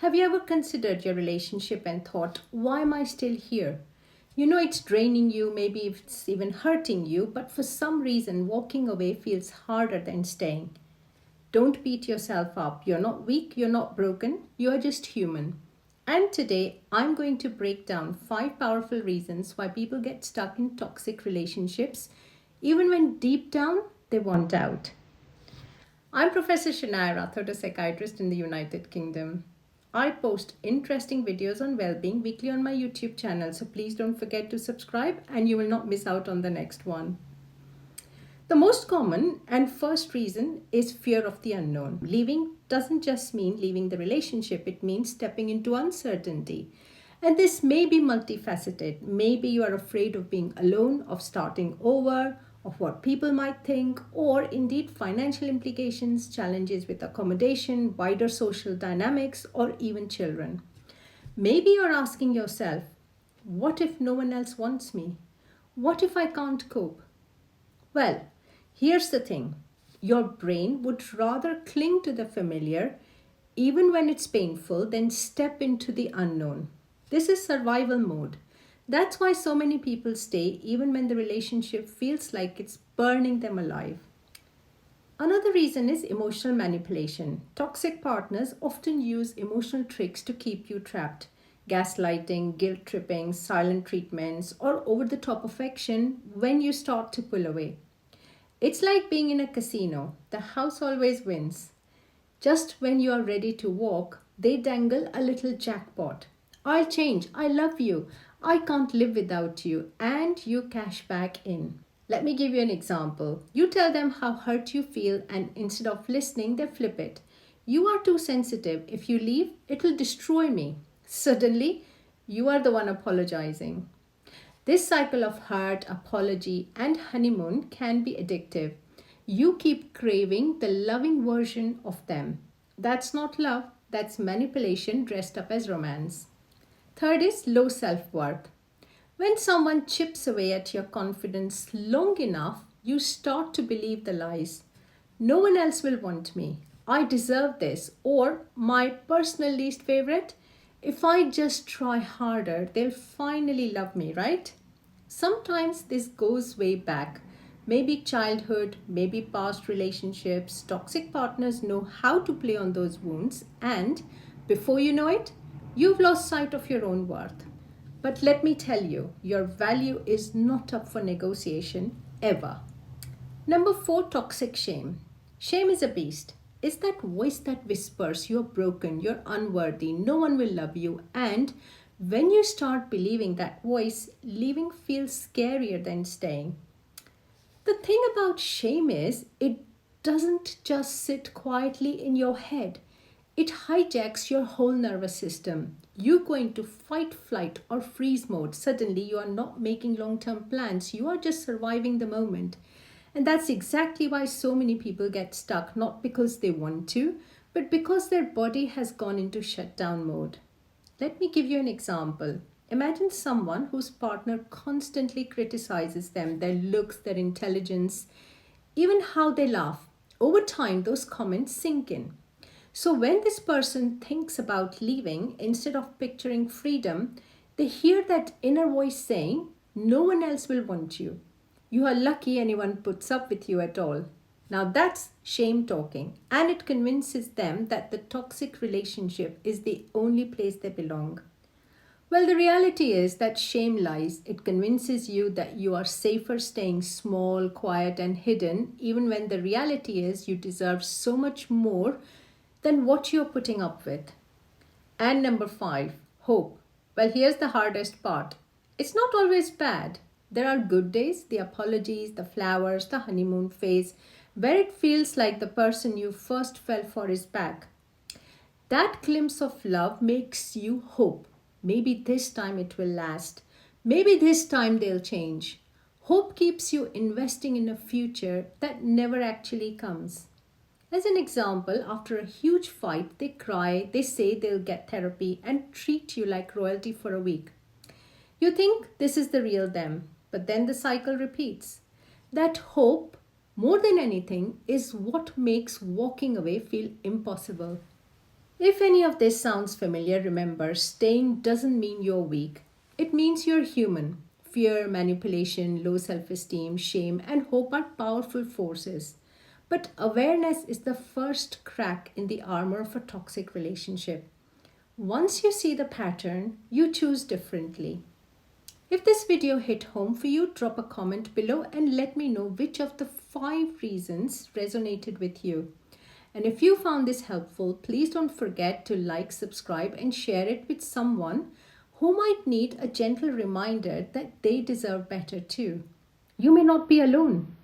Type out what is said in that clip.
Have you ever considered your relationship and thought, why am I still here? You know it's draining you, maybe it's even hurting you, but for some reason walking away feels harder than staying. Don't beat yourself up. You're not weak, you're not broken, you're just human. And today I'm going to break down 5 powerful reasons why people get stuck in toxic relationships, even when deep down they want out. I'm Professor Shania Rathod, a psychiatrist in the United Kingdom. I post interesting videos on well-being weekly on my YouTube channel, so please don't forget to subscribe and you will not miss out on the next one. The most common and first reason is fear of the unknown. Leaving doesn't just mean leaving the relationship, it means stepping into uncertainty. And this may be multifaceted. Maybe you are afraid of being alone, of starting over, of what people might think, or indeed financial implications, challenges with accommodation, wider social dynamics, or even children. Maybe you're asking yourself, what if no one else wants me? What if I can't cope? Well, here's the thing. Your brain would rather cling to the familiar, even when it's painful, than step into the unknown. This is survival mode. That's why so many people stay even when the relationship feels like it's burning them alive. Another reason is emotional manipulation. Toxic partners often use emotional tricks to keep you trapped. Gaslighting, guilt tripping, silent treatments, or over the top affection when you start to pull away. It's like being in a casino. The house always wins. Just when you are ready to walk, they dangle a little jackpot. I'll change. I love you. I can't live without you. And you cash back in. Let me give you an example. You tell them how hurt you feel, and instead of listening, they flip it. You are too sensitive. If you leave, it will destroy me. Suddenly, you are the one apologizing. This cycle of hurt, apology, and honeymoon can be addictive. You keep craving the loving version of them. That's not love, that's manipulation dressed up as romance. Third is low self worth. When someone chips away at your confidence long enough, you start to believe the lies. No one else will want me. I deserve this. Or my personal least favorite. If I just try harder, they'll finally love me, right? Sometimes this goes way back. Maybe childhood, maybe past relationships. Toxic partners know how to play on those wounds, and before you know it, you've lost sight of your own worth. But let me tell you, your value is not up for negotiation ever. Number 4, toxic shame. Shame is a beast. It's that voice that whispers you're broken, you're unworthy, no one will love you, and when you start believing that voice, leaving feels scarier than staying. The thing about shame is it doesn't just sit quietly in your head. It hijacks your whole nervous system. You go into fight, flight, or freeze mode. Suddenly, you are not making long term plans. You are just surviving the moment. And that's exactly why so many people get stuck, not because they want to, but because their body has gone into shutdown mode. Let me give you an example. Imagine someone whose partner constantly criticizes them, their looks, their intelligence, even how they laugh. Over time, those comments sink in. So when this person thinks about leaving, instead of picturing freedom, they hear that inner voice saying, no one else will want you. You are lucky anyone puts up with you at all. Now that's shame talking, and it convinces them that the toxic relationship is the only place they belong. Well, the reality is that shame lies. It convinces you that you are safer staying small, quiet, and hidden, even when the reality is you deserve so much more than what you're putting up with. And number 5, hope. Well, here's the hardest part. It's not always bad. There are good days, the apologies, the flowers, the honeymoon phase, where it feels like the person you first fell for is back. That glimpse of love makes you hope. Maybe this time it will last. Maybe this time they'll change. Hope keeps you investing in a future that never actually comes. As an example, after a huge fight, they cry, they say they'll get therapy and treat you like royalty for a week. You think this is the real them, but then the cycle repeats. That hope, more than anything, is what makes walking away feel impossible. If any of this sounds familiar, remember staying doesn't mean you're weak. It means you're human. Fear, manipulation, low self esteem, shame, and hope are powerful forces. But awareness is the first crack in the armor of a toxic relationship. Once you see the pattern, you choose differently. If this video hit home for you, drop a comment below and let me know which of the 5 reasons resonated with you. And if you found this helpful, please don't forget to like, subscribe, and share it with someone who might need a gentle reminder that they deserve better too. You may not be alone.